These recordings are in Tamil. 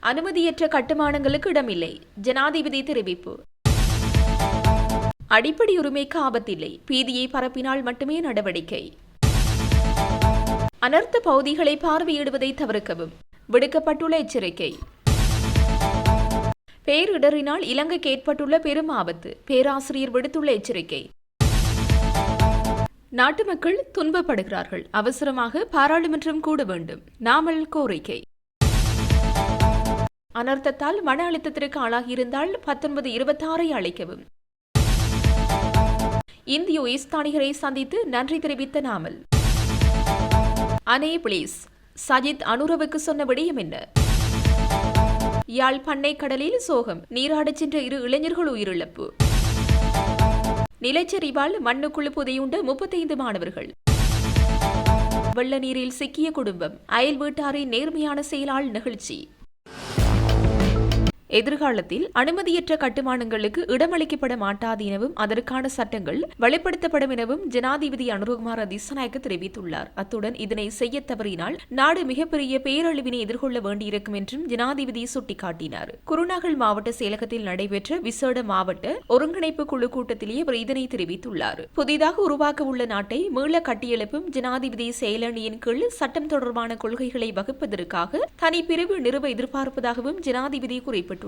அனுமதியற்ற கட்டுமானங்களுக்கு இடமில்லை, ஜனாதிபதி தெரிவிப்பு. அடிப்படை உரிமைக்கு ஆபத்தில்லை, பீதியை பரப்பினால் மட்டுமே நடவடிக்கை. அனர்த்த பகுதிகளை பார்வையிடுவதை தவிர்க்கவும் விடுக்கப்பட்டுள்ள எச்சரிக்கை. பேரிடரினால் இலங்கைக்கு ஏற்பட்டுள்ள பெரும் ஆபத்து, பேராசிரியர் விடுத்துள்ள எச்சரிக்கை. நாட்டு மக்கள் துன்பப்படுகிறார்கள், அவசரமாக பாராளுமன்றம் கூட வேண்டும், நாமல் கோரிக்கை. அனர்த்தத்தால் மன அழுத்தத்திற்கு ஆளாகியிருந்தால் 1926 அழைக்கவும். இந்திய உயர்ஸ்தானிகரை சந்தித்து நன்றி தெரிவித்த நாமல். அனே பிளீஸ், சஜித் அனுரவுக்கு சொன்ன விடயம் என்ன? யாழ் பண்ணை கடலில் சோகம், நீராடச் சென்ற 2 இளைஞர்கள் உயிரிழப்பு. நிலச்சரிவால் மண்ணுக்குள் புதையுண்ட 35 மாணவர்கள். வெள்ள நீரில் சிக்கிய குடும்பம், அயல் வீட்டாரின் நேர்மையான செயலால் நெகிழ்ச்சி. எதிர்காலத்தில் அனுமதியற்ற கட்டுமானங்களுக்கு இடமளிக்கப்பட மாட்டாது எனவும் அதற்கான சட்டங்கள் வெளிப்படுத்தப்படும் எனவும் ஜனாதிபதி அனுரகுமார திசாநாயக்க தெரிவித்துள்ளார். அத்துடன் இதனை செய்ய தவறினால் நாடு மிகப்பெரிய பேரழிவினை எதிர்கொள்ள வேண்டியிருக்கும் என்றும் ஜனாதிபதி சுட்டிக்காட்டினார். குருநாகல் மாவட்ட செயலகத்தில் நடைபெற்ற விசேட மாவட்ட ஒருங்கிணைப்பு குழு கூட்டத்திலேயே அவர் இதனை தெரிவித்துள்ளார். புதிதாக உருவாக்க உள்ள நாட்டை மீள கட்டியெழுப்பும் ஜனாதிபதி செயலணியின் கீழ் சட்டம் தொடர்பான கொள்கைகளை வகுப்பதற்காக தனிப்பிரிவு நிறுவ எதிர்பார்ப்பதாகவும் ஜனாதிபதி குறிப்பிட்டார்.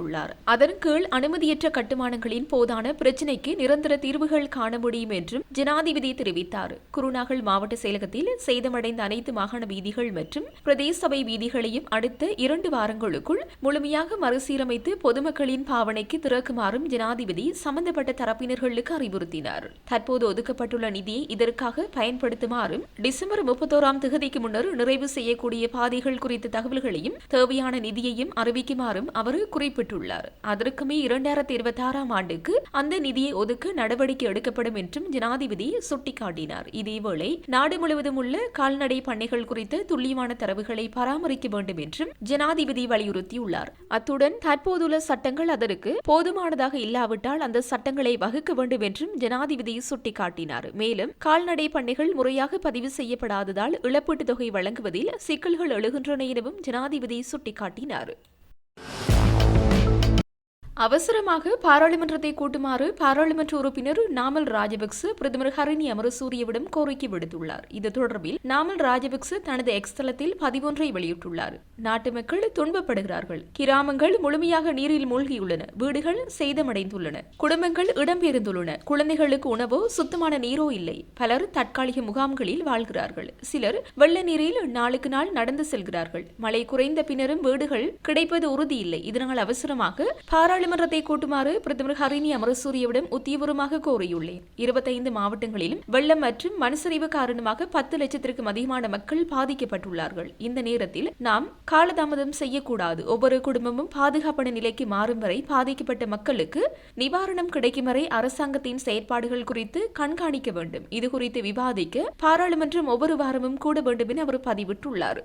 அதன் கீழ் அனுமதியற்ற கட்டுமானங்களின் போதான பிரச்சினைக்கு நிரந்தர தீர்வுகள் காண முடியும் என்றும் ஜனாதிபதி தெரிவித்தார். குருநாகல் மாவட்ட செயலகத்தில் சேதமடைந்த அனைத்து மாகாண வீதிகள் மற்றும் பிரதேச சபை வீதிகளையும் அடுத்த 2 வாரங்களுக்குள் முழுமையாக மறுசீரமைத்து பொதுமக்களின் பாவனைக்கு திறக்குமாறும் ஜனாதிபதி சம்பந்தப்பட்ட தரப்பினர்களுக்கு அறிவுறுத்தினார். தற்போது ஒதுக்கப்பட்டுள்ள நிதியை இதற்காக பயன்படுத்துமாறும் டிசம்பர் 31ஆம் தேதிக்கு முன்னர் நிறைவு செய்யக்கூடிய பாதைகள் குறித்த தகவல்களையும் தேவையான நிதியையும் அறிவிக்குமாறும் அவர் குறிப்பிட்டார். அதற்குமே 2026ஆம் ஆண்டுக்கு அந்த நிதியை ஒதுக்க நடவடிக்கை எடுக்கப்படும் என்றும் ஜனாதிபதி சுட்டிக்காட்டினார். இதேவேளை நாடு முழுவதும் உள்ள கால்நடை பண்ணைகள் குறித்த துல்லியமான தரவுகளை பராமரிக்க வேண்டும் என்றும் ஜனாதிபதி வலியுறுத்தியுள்ளார். அத்துடன் தற்போதுள்ள சட்டங்கள் அதற்கு போதுமானதாக இல்லாவிட்டால் அந்த சட்டங்களை வகுக்க வேண்டும் என்றும் ஜனாதிபதி சுட்டிக்காட்டினார். மேலும் கால்நடை பண்ணைகள் முறையாக பதிவு செய்யப்படாததால் இழப்பீட்டுத் தொகை வழங்குவதில் சிக்கல்கள் எழுகின்றன எனவும் ஜனாதிபதி சுட்டிக்காட்டினார். அவசரமாக பாராளுமன்றத்தை கூட்டுமாறு பாராளுமன்ற உறுப்பினர் நாமல் ராஜபக்ச பிரதமர் ஹரிணி அமரசூரியவிடம் கோரிக்கை விடுத்துள்ளார். இது தொடர்பில் நாமல் ராஜபக்ச தனது எக்ஸ் தளத்தில் பதிவொன்றை வெளியிட்டுள்ளார். நாட்டு மக்கள் துன்பப்படுகிறார்கள், கிராமங்கள் முழுமையாக நீரில் மூழ்கியுள்ளன, வீடுகள் சேதமடைந்துள்ளன, குடும்பங்கள் இடம்பெயர்ந்துள்ளன, குழந்தைகளுக்கு உணவோ சுத்தமான நீரோ இல்லை, பலர் தற்காலிக முகாம்களில் வாழ்கிறார்கள், சிலர் வெள்ள நீரில் நாளுக்கு நாள் நடந்து செல்கிறார்கள், மழை குறைந்த பின்னரும் வீடுகள் கிடைப்பது உறுதியில்லை. இதனால் அவசரமாக பாராளுமன்றத்தை கூட்டுமாறு பிரதமர் ஹரிணி அமரசூரியவிடம் உத்தியபூர்வமாக கோரியுள்ளேன். 25 மாவட்டங்களிலும் வெள்ளம் மற்றும் மண்சரிவு காரணமாக 10 லட்சத்திற்கும் அதிகமான மக்கள் பாதிக்கப்பட்டுள்ளார்கள். இந்த நேரத்தில் நாம் காலதாமதம் செய்யக்கூடாது. ஒவ்வொரு குடும்பமும் பாதுகாப்பான நிலைக்கு மாறும் வரை பாதிக்கப்பட்ட மக்களுக்கு நிவாரணம் கிடைக்கும் வரை அரசாங்கத்தின் செயற்பாடுகள் குறித்து கண்காணிக்க வேண்டும். இது குறித்து விவாதிக்க பாராளுமன்றம் ஒவ்வொரு வாரமும் கூட வேண்டும் என அவர் பதிவிட்டுள்ளார்.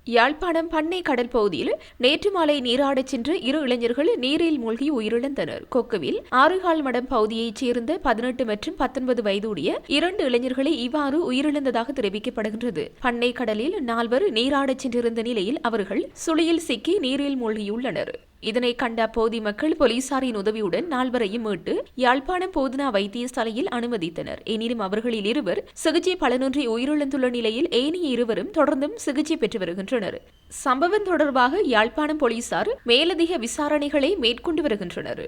யாழ்ப்பாணம் பண்ணை கடல் பகுதியில் நேற்று மாலை நீராடச் சென்ற 2 இளைஞர்கள் நீரில் மூழ்கி உயிரிழந்தனர். கொக்குவில் ஆறுகால் மடம் பகுதியைச் சேர்ந்த 18 மற்றும் 19 வயதுடைய 2 இளைஞர்களை இவ்வாறு உயிரிழந்ததாக தெரிவிக்கப்படுகின்றது. பண்ணை கடலில் 4 நீராடச் சென்றிருந்த நிலையில் அவர்கள் சுழியில் சிக்கி நீரில் மூழ்கியுள்ளனர். இதனை கண்ட அப்போது மக்கள் போலீசாரின் உதவியுடன் 4வரையும் மீட்டு யாழ்ப்பாணம் போதனா வைத்தியசாலையில் அனுமதித்தனர். எனினும் அவர்களில் 2 சிகிச்சை பலனின்றி உயிரிழந்துள்ள நிலையில் ஏனைய 2 தொடர்ந்தும் சிகிச்சை பெற்று வருகின்றனர். சம்பவம் தொடர்பாக யாழ்ப்பாணம் போலீசார் மேலதிக விசாரணைகளை மேற்கொண்டு வருகின்றனர்.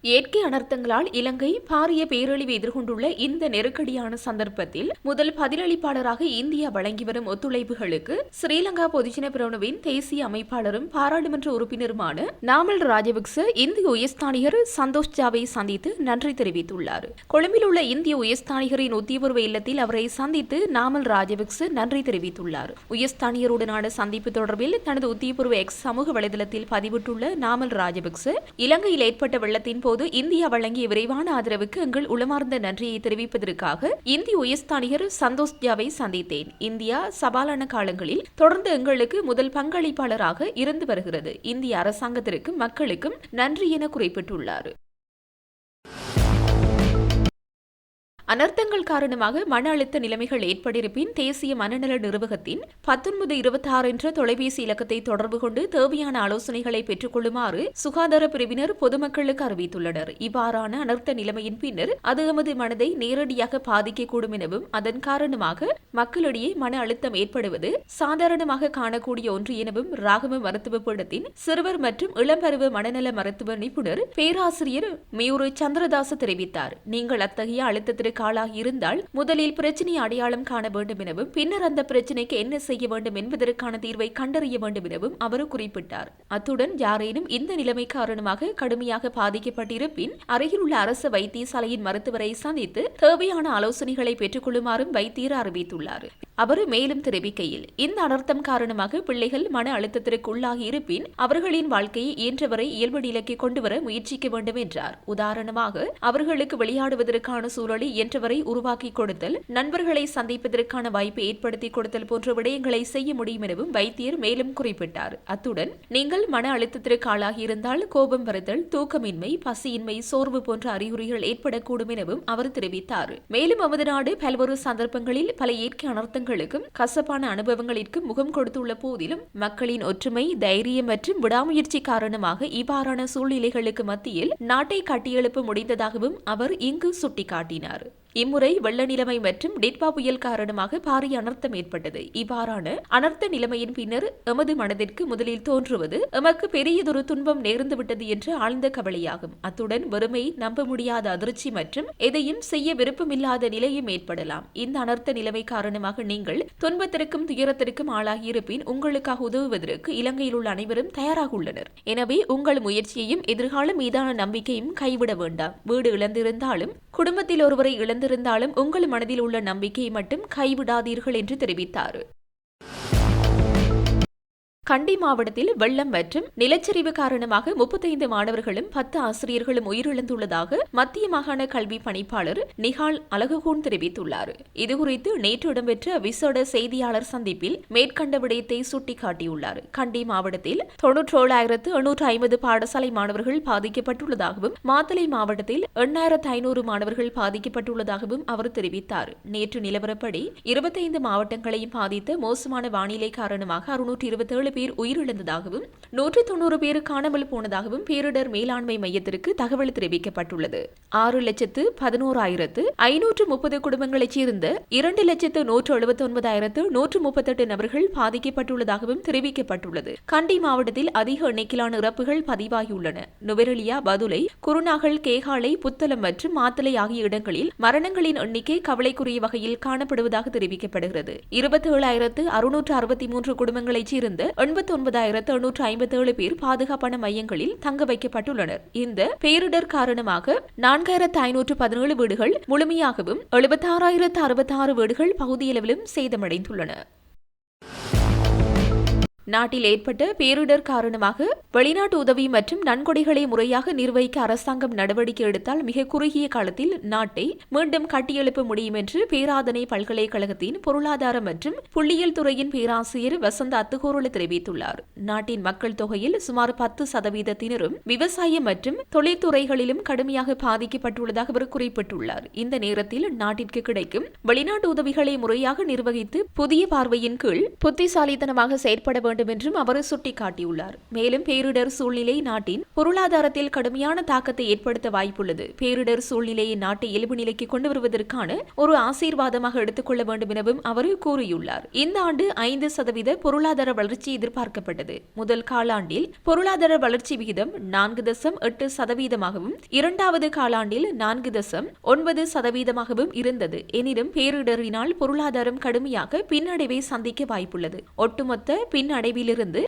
இயற்கை அனர்த்தங்களால் இலங்கை பாரிய பேரழிவை எதிர்கொண்டுள்ள இந்த நெருக்கடியான சந்தர்ப்பத்தில் முதல் பதிலளிப்பாளராக இந்தியா வழங்கி வரும் ஒத்துழைப்புகளுக்கு ஸ்ரீலங்கா பொதுஜன பெரமுனவின் தேசிய அமைப்பாளரும் பாராளுமன்ற உறுப்பினருமான நாமல் ராஜபக்ச இந்திய உயர்ஸ்தானிகர் சந்தோஷ் ஜாவை சந்தித்து நன்றி தெரிவித்துள்ளார். கொழும்பில் உள்ள இந்திய உயர்ஸ்தானிகரின் உத்தியபூர்வ இல்லத்தில் அவரை சந்தித்து நாமல் ராஜபக்ச நன்றி தெரிவித்துள்ளார். உயர்ஸ்தானிகருடனான சந்திப்பு தொடர்பில் தனது உத்தியபூர்வ எக்ஸ் சமூக வலைதளத்தில் பதிவிட்டுள்ள நாமல் ராஜபக்ச இலங்கையில் ஏற்பட்ட வெள்ளத்தின் போது இந்தியா வழங்கிய விரைவான ஆதரவுக்கு எங்கள் உளமார்ந்த நன்றியை தெரிவிப்பதற்காக இந்திய உயர்ஸ்தானிகர் சந்தோஷ் ஜாவை சந்தித்தேன். இந்தியா சவாலான காலங்களில் தொடர்ந்து எங்களுக்கு முதல் பங்களிப்பாளராக இருந்து வருகிறது. இந்திய அரசாங்கத்திற்கும் மக்களுக்கும் நன்றி என குறிப்பிட்டுள்ளார். அனர்த்தங்கள் காரணமாக மன அழுத்த நிலைமைகள் ஏற்பட்டிருப்பின் தேசிய மனநல நிர்வாகத்தின் 1926 என்ற தொலைபேசி இலக்கத்தை தொடர்பு கொண்டு தேவையான ஆலோசனைகளை பெற்றுக் கொள்ளுமாறு சுகாதார பிரிவினர் பொதுமக்களுக்கு அறிவித்துள்ளனர். இவ்வாறான அனர்த்த நிலைமையின் பின்னர் அது எமது மனதை நேரடியாக பாதிக்கக்கூடும் எனவும் அதன் காரணமாக மக்களிடையே மன அழுத்தம் ஏற்படுவது சாதாரணமாக காணக்கூடிய ஒன்று எனவும் ராகம மருத்துவ பீடத்தின் சிறுவர் மற்றும் இளம்பருவ மனநல மருத்துவ நிபுணர் பேராசிரியர் மியூரு சந்திரதாஸ் தெரிவித்தார். நீங்கள் அத்தகைய அழுத்தத்திற்கு ஆளாகி இருந்தால் முதலில் பிரச்சனையை அடையாளம் காண வேண்டும் எனவும் பின்னர் அந்த பிரச்சனைக்கு என்ன செய்ய வேண்டும் என்பதற்கான தீர்வை கண்டறிய வேண்டும் எனவும் அவர் குறிப்பிட்டார். அத்துடன் யாரேனும் இந்த நிலைமை காரணமாக கடுமையாக பாதிக்கப்பட்டிருப்பின் அருகில் உள்ள அரசு வைத்தியசாலையின் மருத்துவரை சந்தித்து தேவையான ஆலோசனைகளை பெற்றுக் கொள்ளுமாறும் வைத்தியர் அறிவித்துள்ளார். அவர் மேலும் தெரிவிக்கையில், இந்த அனர்த்தம் காரணமாக பிள்ளைகள் மன அழுத்தத்திற்கு உள்ளாகி இருப்பின் அவர்களின் வாழ்க்கையை இயன்றவரை இயல்பு நிலைக்கு கொண்டுவர முயற்சிக்க வேண்டும் என்றார். உதாரணமாக அவர்களுக்கு விளையாடுவதற்கான சூழலை இயன்றவரை உருவாக்கி கொடுத்தல், நண்பர்களை சந்திப்பதற்கான வாய்ப்பை ஏற்படுத்தி கொடுத்தல் போன்ற விடயங்களை செய்ய முடியும் எனவும் வைத்தியர் மேலும் குறிப்பிட்டார். அத்துடன் நீங்கள் மன அழுத்தத்திற்கு ஆளாகி இருந்தால் கோபம் வருதல், தூக்கமின்மை, பசியின்மை, சோர்வு போன்ற அறிகுறிகள் ஏற்படக்கூடும் எனவும் அவர் தெரிவித்தார். மேலும் நமது நாடு பல்வேறு சந்தர்ப்பங்களில் பல இயற்கை அனர்த்தங்களுக்கும் கசப்பான அனுபவங்களிற்கும் முகம் கொடுத்துள்ள போதிலும் மக்களின் ஒற்றுமை, தைரியம் மற்றும் விடாமுயற்சி காரணமாக இவ்வாறான சூழ்நிலைகளுக்கு மத்தியில் நாட்டை கட்டியெழுப்ப முடிந்ததாகவும் அவர் இங்கு சுட்டிக்காட்டினார். இம்முறை வெள்ள நிலைமை மற்றும் டிட்பா புயல் காரணமாக பாரிய அனர்த்தம் ஏற்பட்டது. இவ்வாறான அனர்த்த நிலைமையின் பின்னர் எமது மனதிற்கு முதலில் தோன்றுவது எமக்கு பெரியதொரு துன்பம் நேர்ந்துவிட்டது என்று ஆழ்ந்த கவலையாகும். அத்துடன் வெறுமை, நம்ப முடியாத அதிர்ச்சி மற்றும் எதையும் செய்ய விருப்பமில்லாத நிலையும் ஏற்படலாம். இந்த அனர்த்த நிலைமை காரணமாக நீங்கள் துன்பத்திற்கும் துயரத்திற்கும் ஆளாகியிருப்பின் உங்களுக்காக உதவுவதற்கு இலங்கையில் உள்ள அனைவரும் தயாராக உள்ளனர். எனவே உங்கள் முயற்சியையும் எதிர்கால மீதான நம்பிக்கையும் கைவிட வேண்டாம். வீடு இழந்திருந்தாலும் குடும்பத்தில் ஒருவரை இழந்திருந்தாலும் உங்கள் மனதில் உள்ள நம்பிக்கையை மட்டும் கைவிடாதீர்கள் என்று தெரிவித்தார். கண்டி மாவட்டத்தில் வெள்ளம் மற்றும் நிலச்சரிவு காரணமாக 35 மாணவர்களும் 10 ஆசிரியர்களும் உயிரிழந்துள்ளதாக மத்திய மாகாண கல்வி பணிப்பாளர் நிகால் அழகுகூன் தெரிவித்துள்ளார். இதுகுறித்து நேற்று இடம்பெற்ற விசேட செய்தியாளர் சந்திப்பில் மேற்கண்ட விடயத்தை சுட்டிக்காட்டியுள்ளார். கண்டி மாவட்டத்தில் 97,850 பாடசாலை மாணவர்கள் பாதிக்கப்பட்டுள்ளதாகவும் மாத்தளை மாவட்டத்தில் 8,500 மாணவர்கள் பாதிக்கப்பட்டுள்ளதாகவும் அவர் தெரிவித்தார். நேற்று நிலவரப்படி 25 மாவட்டங்களையும் பாதித்த மோசமான வானிலை காரணமாக 627 பேர் உயிரிழந்ததாகவும் 190 பேர் காணாமல் போனதாகவும் பேரிடர் மேலாண்மை மையத்திற்கு தகவல் தெரிவிக்கப்பட்டுள்ளது. 6,11,530 குடும்பங்களைச் சேர்ந்த 2,179,138 நபர்கள் பாதிக்கப்பட்டுள்ளதாகவும் தெரிவிக்கப்பட்டுள்ளது. கண்டி மாவட்டத்தில் அதிக எண்ணிக்கையிலான இறப்புகள் பதிவாகியுள்ளன. நுவரெலியா, பதுளை, குருநாகல், கேகாலை, புத்தளம் மற்றும் மாத்தளை ஆகிய இடங்களில் மரணங்களின் எண்ணிக்கை கவலைக்குரிய வகையில் காணப்படுவதாக தெரிவிக்கப்படுகிறது. 27,663 குடும்பங்களைச் சேர்ந்த 89,857 பேர் பாதுகாப்பான மையங்களில் தங்க வைக்கப்பட்டுள்ளனர். இந்த பேரிடர் காரணமாக 4,517 வீடுகள் முழுமையாகவும் 76,066 வீடுகள் பகுதியளவிலும் சேதமடைந்துள்ளன. நாட்டில் ஏற்பட்ட பேரிடர் காரணமாக வெளிநாட்டு உதவி மற்றும் நன்கொடைகளை முறையாக நிர்வகிக்க அரசாங்கம் நடவடிக்கை எடுத்தால் மிக குறுகிய காலத்தில் நாட்டை மீண்டும் கட்டியெழுப்ப முடியும் என்று பேராதனை பல்கலைக்கழகத்தின் பொருளாதார மற்றும் புள்ளியியல் துறையின் பேராசிரியர் வசந்த அத்துகோரல தெரிவித்துள்ளார். நாட்டின் மக்கள் தொகையில் சுமார் 10% விவசாயம் மற்றும் தொழில்துறைகளிலும் கடுமையாக பாதிக்கப்பட்டுள்ளதாக அவர் குறிப்பிட்டுள்ளார். இந்த நேரத்தில் நாட்டிற்கு கிடைக்கும் வெளிநாட்டு உதவிகளை முறையாக நிர்வகித்து புதிய பார்வையின் கீழ் புத்திசாலித்தனமாக செயற்பட வேண்டும் என்றும் அவர் சுட்டிக்காட்டியுள்ளார். மேலும் பேரிடர் சூழ்நிலை நாட்டின் பொருளாதாரத்தில் கடுமையான தாக்கத்தை ஏற்படுத்த வாய்ப்புள்ளது. பேரிடர் சூழ்நிலையை நாட்டை இயல்பு நிலைக்கு கொண்டு வருவதற்கான ஒரு ஆசீர்வாதமாக எடுத்துக்கொள்ள வேண்டும் எனவும் அவர் கூறியுள்ளார். இந்த ஆண்டு 5% பொருளாதார வளர்ச்சி எதிர்பார்க்கப்பட்டது. முதல் காலாண்டில் பொருளாதார வளர்ச்சி விகிதம் 4.8%, இரண்டாவது காலாண்டில் 4.9% இருந்தது. எனினும் பேரிடரினால் பொருளாதாரம் கடுமையாக பின்னடைவை சந்திக்க வாய்ப்புள்ளது. ஒட்டுமொத்த பின்னடைவிலிருந்து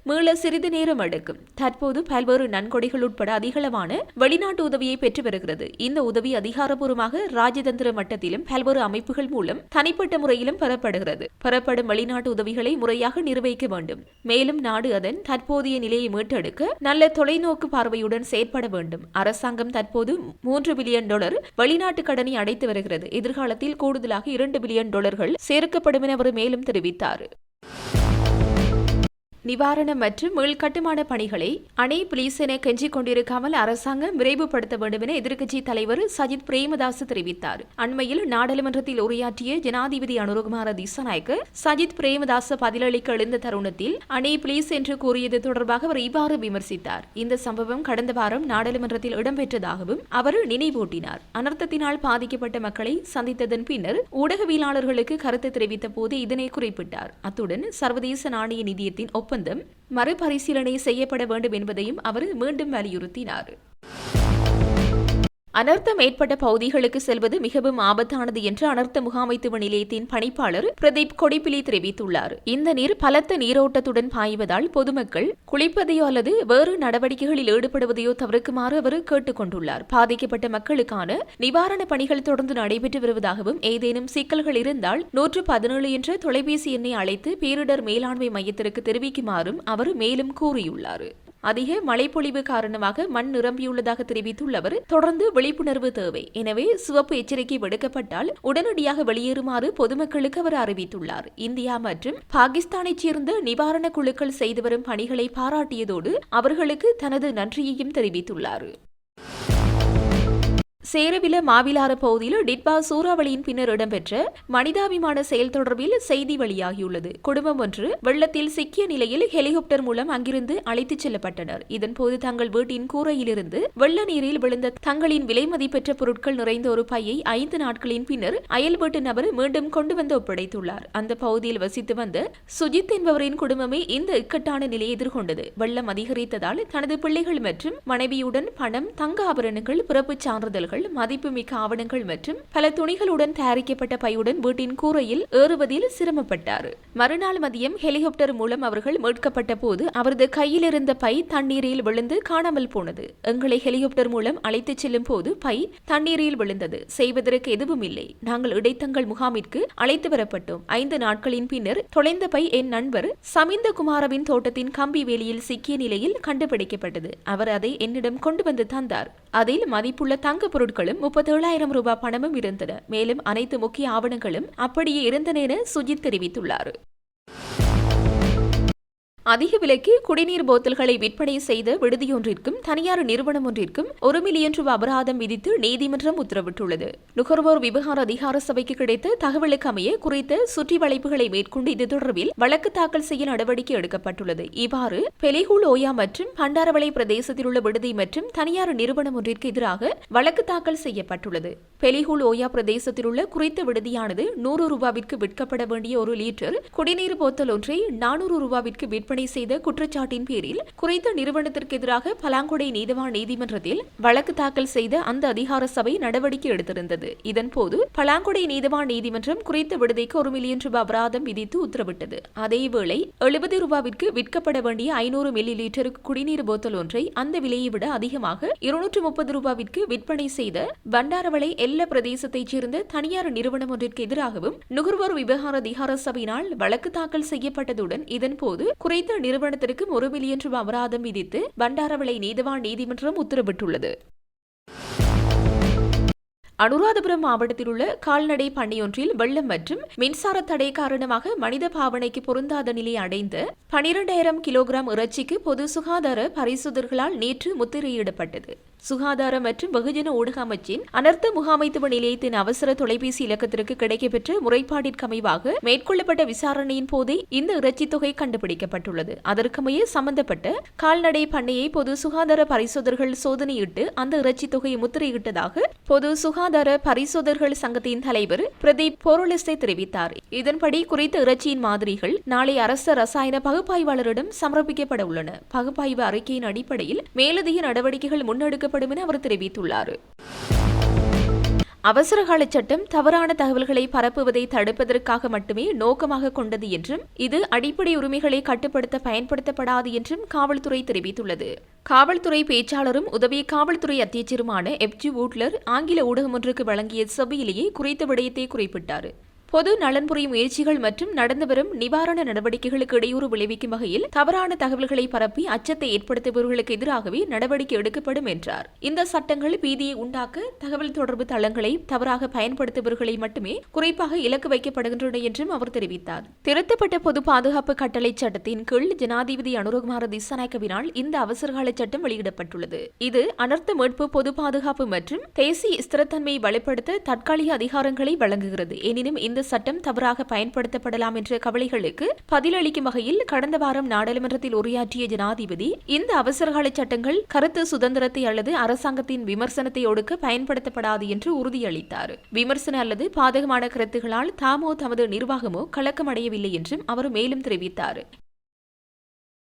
மீள சிறிது நேரம் எடுக்கும். தற்போது பல்வேறு நன்கொடைகள் உட்பட அதிகளவான வெளிநாட்டு உதவியை பெற்று வருகிறது. இந்த உதவி அதிகாரப்பூர்வமாக ராஜதந்திர மட்டத்திலும் பல்வேறு அமைப்புகள் மூலம் தனிப்பட்ட முறையிலும் பெறப்படுகிறது. பெறப்படும் வெளிநாட்டு உதவிகளை முறையாக நிர்வகிக்க வேண்டும். மேலும் நாடு அதன் தற்போதைய நிலையை மீட்டெடுக்க நல்ல தொலைநோக்கு பார்வையுடன் செயற்பட வேண்டும். அரசாங்கம் தற்போது $3 பில்லியன் வெளிநாட்டு கடனை அடைத்து வருகிறது. எதிர்காலத்தில் கூடுதலாக $2 பில்லியன் சேர்க்கப்படும் என அவர் மேலும் தெரிவித்தார். நிவாரணம் மற்றும் மீள்கட்டுமான பணிகளை அணை போலீஸ் என கெஞ்சிக் கொண்டிருக்காமல் அரசாங்கம் விரைவுபடுத்த வேண்டும் என எதிர்க்கட்சி தலைவர் சஜித் பிரேமதாஸ் தெரிவித்தார். அண்மையில் நாடாளுமன்றத்தில் உரையாற்றிய ஜனாதிபதி அனுரகுமார திசாநாயக்க சஜித் பிரேமதாஸ் பதிலளிக்க எழுந்த தருணத்தில் அணை போலீஸ் என்று கூறியது தொடர்பாக அவர் இவ்வாறு விமர்சித்தார். இந்த சம்பவம் கடந்த வாரம் நாடாளுமன்றத்தில் இடம்பெற்றதாகவும் அவர் நினைவூட்டினார். அனர்த்தத்தினால் பாதிக்கப்பட்ட மக்களை சந்தித்ததன் பின்னர் ஊடகவியலாளர்களுக்கு கருத்து தெரிவித்த போது இதனை குறிப்பிட்டார். அத்துடன் சர்வதேச நாணய நிதியத்தின் ஒப்பந்தம் மறுபரிசீலனை செய்யப்பட வேண்டும் என்பதையும் அவர் மீண்டும் வலியுறுத்தினார். அனர்த்தம் ஏற்பட்ட பகுதிகளுக்கு செல்வது மிகவும் ஆபத்தானது என்று அனர்த்த முகாமைத்துவ நிலையத்தின் பணிப்பாளர் பிரதீப் கொடிப்பிலி தெரிவித்துள்ளார். இந்த நீர் பலத்த நீரோட்டத்துடன் பாய்வதால் பொதுமக்கள் குளிப்பதையோ அல்லது வேறு நடவடிக்கைகளில் ஈடுபடுவதையோ தவிர்க்குமாறு அவர் கேட்டுக் கொண்டுள்ளார். பாதிக்கப்பட்ட மக்களுக்கான நிவாரணப் பணிகள் தொடர்ந்து நடைபெற்று வருவதாகவும் ஏதேனும் சிக்கல்கள் இருந்தால் 117 என்ற தொலைபேசி எண்ணை அழைத்து பேரிடர் மேலாண்மை மையத்திற்கு தெரிவிக்குமாறும் அவர் மேலும் கூறியுள்ளார். அதிக மழைப்பொழிவு காரணமாக மண் நிரம்பியுள்ளதாக தெரிவித்துள்ள அவர் தொடர்ந்து விழிப்புணர்வு தேவை, எனவே சிவப்பு எச்சரிக்கை விடுக்கப்பட்டால் உடனடியாக வெளியேறுமாறு பொதுமக்களுக்கு அவர் அறிவித்துள்ளார். இந்தியா மற்றும் பாகிஸ்தானைச் சேர்ந்த நிவாரண குழுக்கள் செய்து வரும் பணிகளை பாராட்டியதோடு அவர்களுக்கு தனது நன்றியையும் தெரிவித்துள்ளார். சேரவில மாவிலாறு பகுதியில் டிட்பா சூறாவளியின் பின்னர் இடம்பெற்ற மனிதாபிமான செயல் தொடர்பில் செய்தி வெளியாகியுள்ளது. குடும்பம் ஒன்று வெள்ளத்தில் சிக்கிய நிலையில் ஹெலிகாப்டர் மூலம் அங்கிருந்து அழைத்துச் செல்லப்பட்டனர். இதன்போது தங்கள் வீட்டின் கூரையிலிருந்து வெள்ள நீரில் விழுந்த தங்களின் விலை மதிப்பெற்ற பொருட்கள் நிறைந்த ஒரு பையை 5 நாட்களின் பின்னர் அயல் வீட்டு நபர் மீண்டும் கொண்டு வந்து ஒப்படைத்துள்ளார். அந்த பகுதியில் வசித்து வந்த சுஜித் என்பவரின் குடும்பமே இந்த இக்கட்டான நிலையை எதிர்கொண்டது. வெள்ளம் அதிகரித்ததால் தனது பிள்ளைகள் மற்றும் மனைவியுடன் பணம், தங்க ஆபரணங்கள், பிறப்புச் சான்றிதழ்கள், மதிப்புமிக்க ஆவணங்கள் மற்றும் பல துணிகளுடன் தயாரிக்கப்பட்ட பையுடன் வீட்டின் கூரையில் ஏறுவதில் சிரமப்பட்டார். மறுநாள் மதியம் ஹெலிகாப்டர் மூலம் அவர்கள் மீட்கப்பட்ட போது அவரது கையில் இருந்த பை தண்ணீரில் விழுந்து காணாமல் போனது. எங்களை ஹெலிகாப்டர் மூலம் அழைத்துச் செல்லும் போது பை தண்ணீரில் விழுந்தது. செய்வதற்கு எதுவும் இல்லை. நாங்கள் இடைத்தங்கள் முகாமிற்கு அழைத்து வரப்பட்டோம். 5 நாட்களின் பின்னர் தொலைந்த பை என் நண்பர் சமிந்த குமாரவின் தோட்டத்தின் கம்பி வேலியில் சிக்கிய நிலையில் கண்டுபிடிக்கப்பட்டது. அவர் அதை என்னிடம் கொண்டு வந்து தந்தார். அதில் மதிப்புள்ள தங்க பொருட்களும் 37,000 ரூபாய் பணமும் இருந்தன. மேலும் அனைத்து முக்கிய ஆவணங்களும் அப்படியே இருந்தன என சுஜித் தெரிவித்துள்ளார். அதிக விலைக்கு குடிநீர் போத்தல்களை விற்பனை செய்த விடுதியொன்றிற்கும் தனியார் நிறுவனம் ஒன்றிற்கும் 1 மில்லியன் ரூபாய் அபராதம் விதித்து நீதிமன்றம் உத்தரவிட்டுள்ளது. நுகர்வோர் விவகார அதிகார சபைக்கு கிடைத்த தகவலுக்கு அமைய குறித்த சுற்றி வளைப்புகளை மேற்கொண்டு இது தொடர்பில் வழக்கு தாக்கல் செய்ய நடவடிக்கை எடுக்கப்பட்டுள்ளது. இவ்வாறு பெலிகுல் ஓயா மற்றும் பண்டாரவளை பிரதேசத்தில் உள்ள விடுதி மற்றும் தனியார் நிறுவனம் ஒன்றிற்கு எதிராக வழக்கு தாக்கல் செய்யப்பட்டுள்ளது. பெலிகுல் ஓயா பிரதேசத்தில் உள்ள குறித்த விடுதியானது 100 ரூபாவிற்கு விற்கப்பட வேண்டிய 1 லிட்டர் குடிநீர் போத்தல் ஒன்றை 400 ரூபாவிற்கு விற்பனை செய்த குற்றச்சாட்டின் பேரில் குறித்த நிறுவனத்திற்கு எதிராக பலாங்குடை நீதவான் நீதிமன்றத்தில் வழக்கு தாக்கல் செய்த அந்த அதிகார சபை நடவடிக்கை எடுத்திருந்தது. இதன்போது பலாங்குடை நீதவான் நீதிமன்றம் குறித்த விடுதிக்கு 1 மில்லியன் ரூபாய் அபராதம் விதித்து உத்தரவிட்டது. அதேவேளை 70 ரூபாவிற்கு விற்கப்பட வேண்டிய 500 மில்லி லிட்டர் குடிநீர் போத்தல் ஒன்றை அந்த விலையை விட அதிகமாக 230 ரூபாவிற்கு விற்பனை செய்த பண்டாரவளை எல்ல பிரதேசத்தைச் சேர்ந்த தனியார் நிறுவனம் ஒன்றிற்கு எதிராகவும் நுகர்வோர் விவகார அதிகார சபையினால் வழக்கு தாக்கல் செய்யப்பட்டதுடன் இதன்போது குறித்த நிறுவனத்திற்கு 1 மில்லியன் ரூபாய் அபராதம் விதித்து பண்டாரவளை நீதவான் நீதிமன்றம் உத்தரவிட்டுள்ளது. அனுராதபுரம் மாவட்டத்தில் உள்ள கால்நடை பண்ணையொன்றில் வெள்ளம் மற்றும் மின்சார தடை காரணமாக மனித பாவனைக்கு பொருந்தாத நிலை அடைந்த 12,000 கிலோகிராம் இறைச்சிக்கு பொது சுகாதார பரிசோதகர்களால் நேற்று முத்திரையிடப்பட்டது. சுகாதார மற்றும் வெகுஜன ஊடக அமைச்சின் அனர்த்த முகாமைத்துவ நிலையத்தின் அவசர தொலைபேசி இலக்கத்திற்கு கிடைக்கப்பெற்ற முறைப்பாட்டிற்கமைவாக மேற்கொள்ளப்பட்ட விசாரணையின் போதே இந்த இறைச்சி தொகை கண்டுபிடிக்கப்பட்டுள்ளது. அதற்கமைய சம்பந்தப்பட்ட கால்நடை பண்ணையை பொது சுகாதார பரிசோதகர்கள் சோதனையிட்டு அந்த இறைச்சி தொகையை முத்திரையிட்டதாக பொது சுகாதார பரிசோதகர்கள் சங்கத்தின் தலைவர் பிரதீப் போரோலிஸ்டே தெரிவித்தார். இதன்படி குறித்த இறைச்சியின் மாதிரிகள் நாளை அரச ரசாயன பகுப்பாய்வாளரிடம் சமர்ப்பிக்கப்பட உள்ளன. பகுப்பாய்வு அறிக்கையின் அடிப்படையில் மேலதிக நடவடிக்கைகள் முன்னெடுக்க என அவர் தெரிவித்துள்ளார். அவசரகால சட்டம் தவறான தகவல்களை பரப்புவதை தடுப்பதற்காக மட்டுமே நோக்கமாக கொண்டது என்றும் இது அடிப்படை உரிமைகளை கட்டுப்படுத்த பயன்படுத்தப்படாது என்றும் காவல்துறை தெரிவித்துள்ளது. காவல்துறை பேச்சாளரும் உதவி காவல்துறை அத்தியட்சருமான எப்ஜி வூட்லர் ஆங்கில ஊடகம் ஒன்றுக்கு வழங்கிய செவ்வியிலேயே குறித்த விடயத்தை குறிப்பிட்டார். பொது நலன்புரி முயற்சிகள் மற்றும் நடந்து வரும் நிவாரண நடவடிக்கைகளுக்கு இடையூறு விளைவிக்கும் வகையில் தவறான தகவல்களை பரப்பி அச்சத்தை ஏற்படுத்துபவர்களுக்கு எதிராகவே நடவடிக்கை எடுக்கப்படும் என்றார். இந்த சட்டங்கள் பீதியை உண்டாக்க தகவல் தொடர்பு தளங்களை தவறாக பயன்படுத்துபவர்களை மட்டுமே குறிப்பாக இலக்கு வைக்கப்படுகின்றன என்றும் அவர் தெரிவித்தார். திருத்தப்பட்ட பொது பாதுகாப்பு கட்டளை சட்டத்தின் கீழ் ஜனாதிபதி அனுரகுமார திசாநாயக்கவினால் இந்த அவசரகால சட்டம் வெளியிடப்பட்டுள்ளது. இது அனர்த்த மீட்பு, பொது பாதுகாப்பு மற்றும் தேசிய ஸ்திரத்தன்மையை வலுப்படுத்த தற்காலிக அதிகாரங்களை வழங்குகிறது. எனினும் இந்த சட்டம் தவறாக பயன்படுத்தப்படலாம் என்ற கவலைகளுக்கு பதிலளிக்கும் வகையில் கடந்த வாரம் நாடாளுமன்றத்தில் உரையாற்றிய ஜனாதிபதி இந்த அவசரகால சட்டங்கள் கருத்து சுதந்திரத்தை அல்லது அரசாங்கத்தின் விமர்சனத்தை ஒடுக்க பயன்படுத்தப்படாது என்று உறுதியளித்தார். விமர்சன அல்லது பாதகமான கருத்துகளால் தாமோ தமது நிர்வாகமோ கலக்கமடையவில்லை என்றும் அவர் மேலும் தெரிவித்தார்.